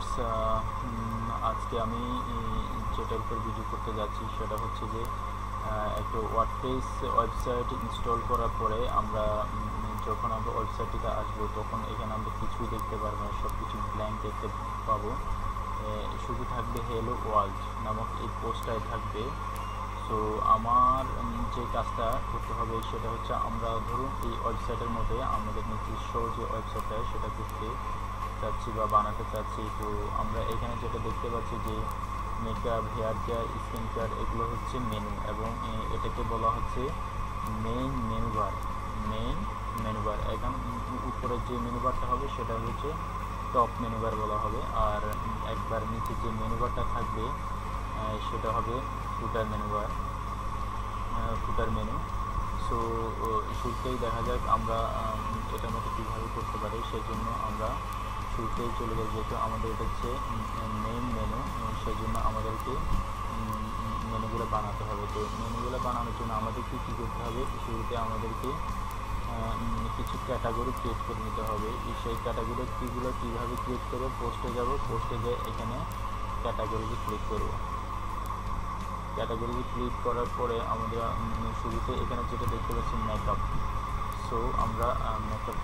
Friends, আজকে আমি যেটার উপর ভিডিও করতে যাচ্ছি সেটা হচ্ছে যে একটা ওয়ার্ডপ্রেস ওয়েবসাইট ইনস্টল করার পরে আমরা যখন আমরা ওয়েবসাইটটিতে আসবো তখন এখানে আমরা কিছুই দেখতে পারবো না, সব কিছু ব্ল্যাঙ্ক দেখতে পাবো। শুধু থাকবে হ্যালো ওয়ার্ল্ড নামক এই পোস্টটাই থাকবে। সো আমার যে কাজটা করতে হবে সেটা হচ্ছে, আমরা ধরুন এই ওয়েবসাইটের মধ্যে আমাদের নিজস্ব যে ওয়েবসাইটটা সেটা করতে চাচ্ছি বা বানাতে চাচ্ছি। তো আমরা এখানে যেটা দেখতে পাচ্ছি যে makeup, hair care, skin care এগুলো হচ্ছে মেনু, এবং এটাকে বলা হচ্ছে মেইন মেনু বার। এখন উপরে যে মেনু বারটা হবে সেটা হচ্ছে টপ মেনু বার বলা হবে, আর একবার নিচে যে মেনু বারটা থাকবে সেটা হবে ফুটার মেনু। সো শুরুতেই দেখা যাক আমরা এটার মধ্যে কীভাবে করতে পারি। সেই জন্য আমরা শুরুতেই চলে যাই, যেহেতু আমাদের এটা হচ্ছে মেইন মেনু, সেই জন্য আমাদেরকে মেনুগুলো বানাতে হবে। তো মেনুগুলো বানানোর জন্য আমাদেরকে কী করতে হবে, শুরুতে আমাদেরকে কিছু ক্যাটাগরি ক্রিয়েট করে নিতে হবে। সেই ক্যাটাগরিগুলো কীভাবে ক্রিয়েট করবো, পোস্টে যাব, পোস্টে গিয়ে এখানে ক্যাটাগরিতে ক্লিক করব। ক্যাটাগরি ক্লিক করার পরে আমরা শুরুতে এখানে যেটা দেখতে পাচ্ছি মেকআপ। সো আমরা মেকআপ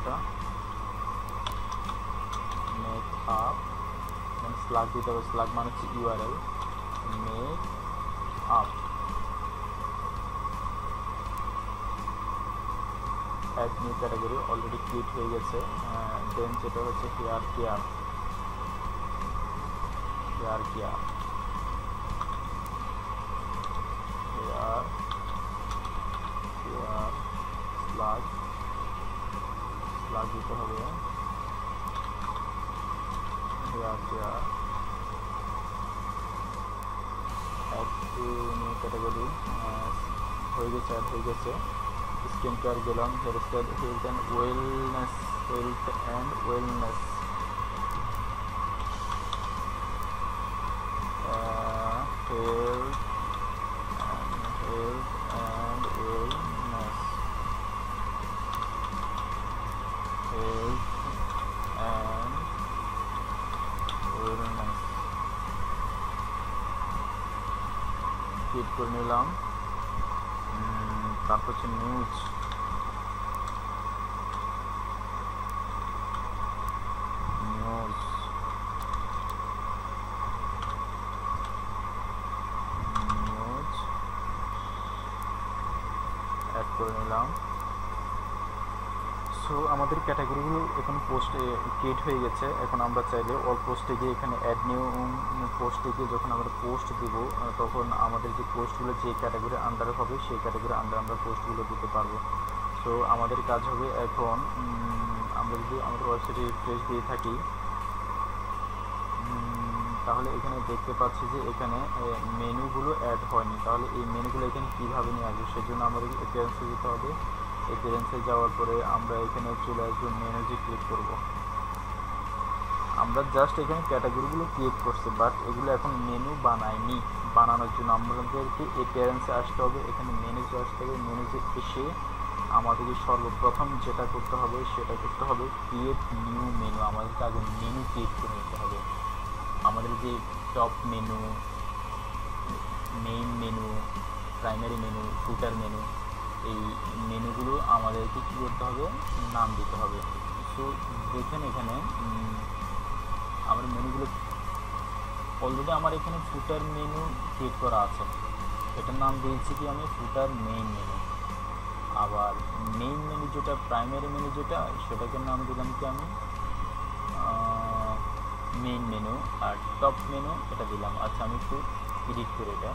মানে স্ল্যাগ দিতে হবে। স্ল্যাগ মানে হচ্ছে URL, makeup, add new category already create হয়ে গেছে। দেন যেটা হচ্ছে হেয়ার কেয়ার স্ল্যাগ দিতে হবে। Hair care add to new category হয়ে গেছে। স্কিন কেয়ার গেলাম, hair health and wellness, click করে নিলাম। তারপর হচ্ছে নিউজ অ্যাড করে নিলাম। সো আমাদের ক্যাটাগরিগুলো এখন পোস্টে ক্রিয়েট হয়ে গেছে। এখন আমরা চাইলে অল পোস্টে গিয়ে এখানে অ্যাড নিউ পোস্টে গিয়ে যখন আমরা পোস্ট দেব তখন আমাদের যে পোস্টগুলো যে ক্যাটাগরি আন্ডারে হবে সেই ক্যাটাগরি আন্ডারে আমরা পোস্টগুলো দিতে পারবো। সো আমাদের কাজ হবে এখন, আমরা যদি আমাদের ওয়েবসাইটে রিফ্রেশ দিয়ে থাকি তাহলে এখানে দেখতে পাচ্ছি যে এখানে মেনুগুলো অ্যাড হয়নি। তাহলে এই মেনুগুলো এখানে কীভাবে নিয়ে আসবে, সেজন্য আমাদের অ্যাপিয়ারেন্সে যেতে হবে। অ্যাপিয়ারেন্সে যাওয়ার পরে আমরা এখানে চলে আসবো, মেনুতে ক্লিক করব। আমরা জাস্ট এখানে ক্যাটাগরিগুলো ক্রিয়েট করছি, বাট এগুলো এখন মেনু বানায়নি। বানানোর জন্য আমাদেরকে অ্যাপিয়ারেন্সে আসতে হবে, এখানে মেনুতে আসতে হবে। মেনুতে এসে আমাদেরকে সর্বপ্রথম যেটা করতে হবে সেটা করতে হবে ক্রিয়েট নিউ মেনু। আমাদেরকে আগে মেনু ক্রিয়েট করে নিতে হবে। আমাদের যে top menu, main menu, primary menu, footer menu, এই মেনুগুলো আমাদেরকে কী করতে হবে, নাম দিতে হবে। সো দেখেন এখানে আমার মেনুগুলো অলরেডি আমার এখানে ফুটার মেনু ক্রিয়েট করা আছে, এটার নাম দিয়েছি কি আমি ফুটার মেইন মেনু। আবার মেইন মেনু যেটা, প্রাইমারি মেনু যেটা, সেটাকে নাম দিলাম কি আমি মেইন মেনু, আর টপ মেনু এটা দিলাম। আচ্ছা আমি একটু এডিট করি এটা।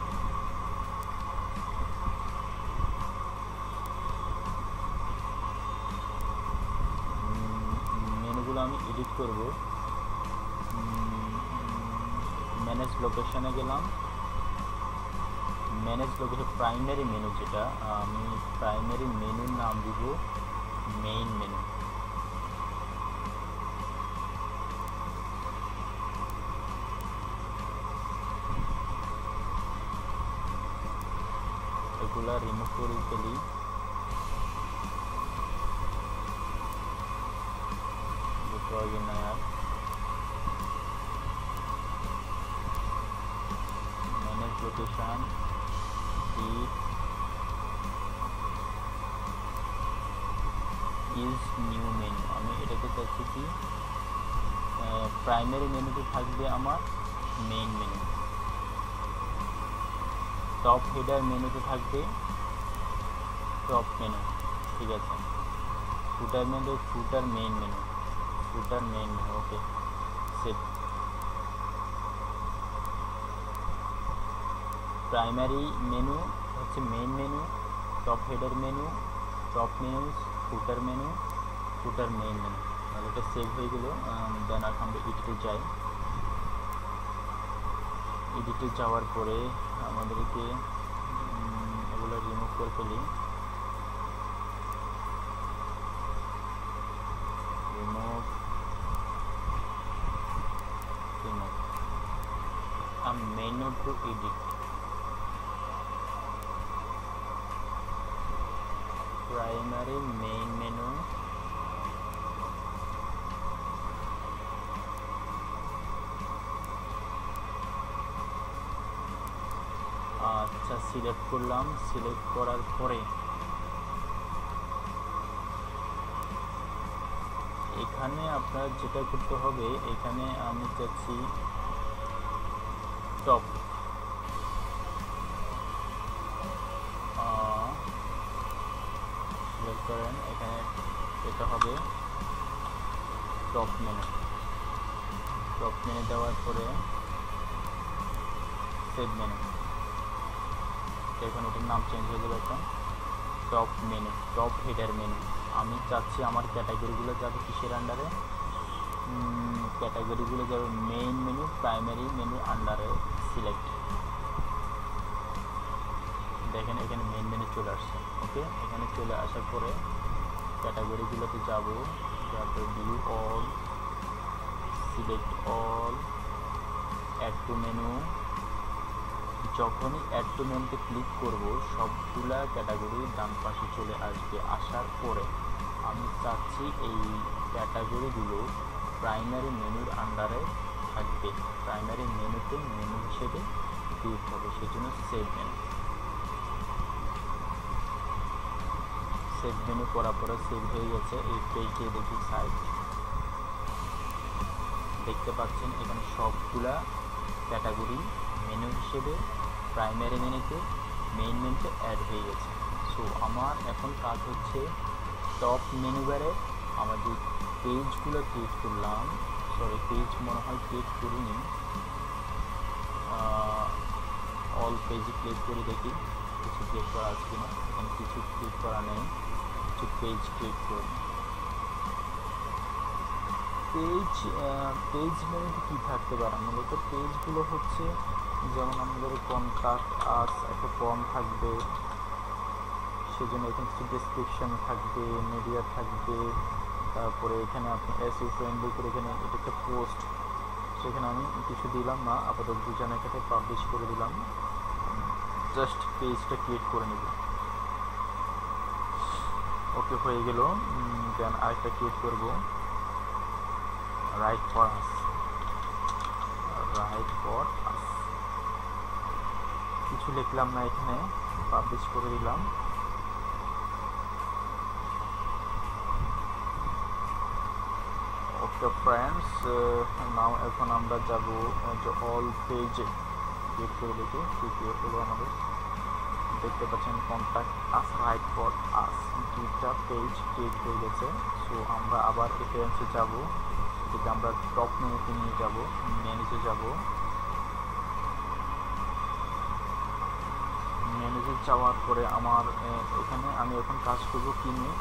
মেনুগুলো আমি এডিট করব। ম্যানেজ লোকেশনে গেলাম, ম্যানেজ লোকেশন প্রাইমারি মেনু যেটা, আমি প্রাইমারি মেনুর নাম দিব মেইন মেনু। এগুলা রিমুভ করে ফেলি। প্রয়োজন নাই আর। লোকেশন ইজ নিউ মেনু, আমি এটাকে চাচ্ছি কি প্রাইমারি মেনুতে থাকবে আমার মেইন মেনু, টপ হেডার মেনুতে থাকবে টপ মেনু, ঠিক আছে। Footer menu footer main menu, footer main menu, okay save. Primary menu হচ্ছে main menu, top header menu, top menu, footer menu, footer main menu, তাহলে এটা সেভ হয়ে গেল। দেন এখন আমরা এডিটে যাই। এডিটে যাওয়ার পরে আমাদেরকে এগুলো রিমুভ করে ফেলি। Remove menu two edit, primary main menu, আচ্ছা সিলেক্ট করলাম। সিলেক্ট করার পরে এখানে আপনার যেটা করতে হবে, এখানে আমি চাচ্ছি টপ, সিলেক্ট করেন, এখানে এটা হবে টপ মেনু। টপ মেনু দেওয়ার পরে সেভ মেনু, এখন এটার নাম চেঞ্জ হয়ে যাবে এখন top menu, top header menu. আমি চাচ্ছি আমার ক্যাটাগরিগুলো যাবে কিসের আন্ডারে, ক্যাটাগরিগুলো যাবে মেইন মেনু, প্রাইমারি মেনু আন্ডারে সিলেক্ট। দেখেন এখানে মেইন মেনু চলে আসছে, ওকে। এখানে চলে আসার পরে ক্যাটাগরিগুলোতে যাব, তারপরে view all, select all, add to menu. যখনই অ্যাড টু মেনুতে ক্লিক করব সবগুলা ক্যাটাগরি ডান পাশে চলে আসবে। আসার পরে আমি চাচ্ছি এই ক্যাটাগরিগুলো প্রাইমারি মেনুর আন্ডারে থাকবে, প্রাইমারি মেনুতে মেনু হিসেবে ক্রিয়েট হবে, সেজন্য সেভ মেনু। সেভ মেনু করার পরে সেভ হয়ে গেছে। এই পেজে দেখি সাইট, দেখতে পাচ্ছেন এখানে সবগুলা ক্যাটাগরি মেনু হিসেবে প্রাইমারি মেনুতে মেইন মেনুতে অ্যাড হয়ে গেছে। সো আমার এখন কাজ হচ্ছে টপ মেনু বারে আমার যে পেজগুলো ক্রিয়েট করলাম, সরি পেজ মনে হয় ক্রিয়েট করিনি, অল পেজে ক্লিক করে দেখি কিছু ক্রিয়েট করা আছে কিনা। এখানে কিছু ক্রিয়েট করা নেই, কিছু পেজ ক্রিয়েট করি। পেজ মেনুতে কী থাকতে পারে, মূলত পেজগুলো হচ্ছে যেমন আমাদের কন্ট্যাক্ট আস একটা ফর্ম থাকবে, সেজন্য এখানে কিছু ডেসক্রিপশন থাকবে, মিডিয়া থাকবে, তারপরে এখানে আপনি এসইও ফ্রেন্ডলি করে এখানে এটা একটা পোস্ট, সেখানে আমি কিছু দিলাম না, আপাতত দুজনের কাছে পাবলিশ করে দিলাম, জাস্ট পেজটা ক্রিয়েট করে নেব। ওকে হয়ে গেল। দেন আরেকটা ক্রিয়েট করব, right for us, right for us, কিছু লিখলাম না, এখানে পাবলিশ করে দিলাম। ওকে ফ্রেন্ডস, নাও এখন আমরা যাব যে অল পেজে ক্লিক করে দেখি কি ক্রিয়েট হলো আমাদের। দেখতে পাচ্ছেন contact us, right for us, দুইটা পেজ ক্রিয়েট হয়ে গেছে। সো আমরা আবার এপিআরএমসে যাব, এটাকে আমরা টপ মেনুতে নিয়ে যাব, মেনুতে যাব, মেনুতে যাওয়ার পরে আমার এখানে আমি এখন কাজ করব কি নিয়ে,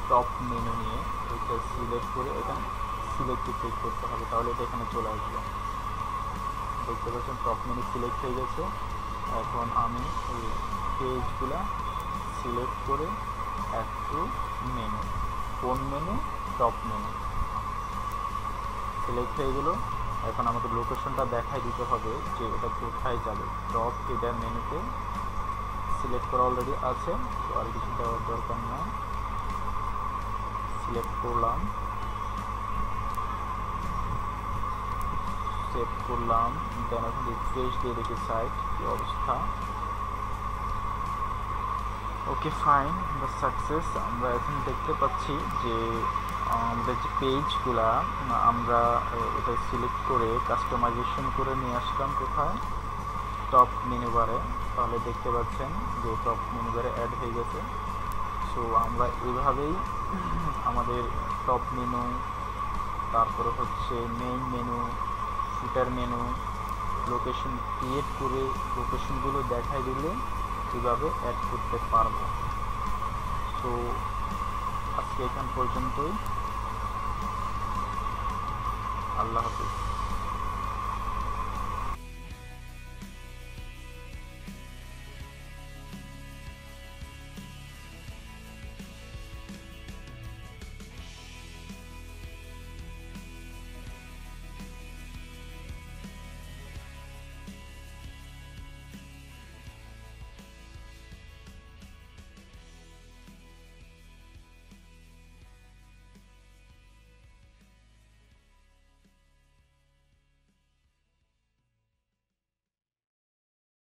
টপ মেনু নিয়ে। এটা সিলেক্ট করে এখানে সিলেক্টে ক্লিক করতে হবে, তাহলে এটা এখানে চলে আসবে। দেখতে পাচ্ছেন টপ মেনু সিলেক্ট হয়ে গেছে। এখন আমি এই পেজগুলো সিলেক্ট করে অ্যাড টু মেনু, কোন মেনু, টপ মেনু সিলেক্ট হয়ে গেল। এখন আমাকে লোকেশনটা দেখাই দিতে হবে যে এটা কোথায় যাবে। টপ হেডার মেনুতে সিলেক্ট করা অলরেডি আছে, তো আর কিছু দেওয়ার দরকার না। সিলেক্ট করলাম, সেভ করলাম, দেন এখন রিফ্রেশ দিয়ে দেখি সাইট কি অবস্থা। Okay fine, the success. আমরা এখন দেখতে পাচ্ছি যে আমাদের যে পেজগুলা আমরা এটা সিলেক্ট করে কাস্টমাইজেশন করে নিয়ে আসলাম কোথায়, টপ মেনু বারে। তাহলে দেখতে পাচ্ছেন যে টপ মেনু বারে অ্যাড হয়ে গেছে। সো আমরা এভাবেই আমাদের টপ মেনু, তারপরে হচ্ছে main menu, footer menu, location create করে লোকেশনগুলো দেখাই দিলে এভাবে অ্যাড করতে পারবো। তো আজকে এখান পর্যন্তই, আল্লাহ হাফিজ।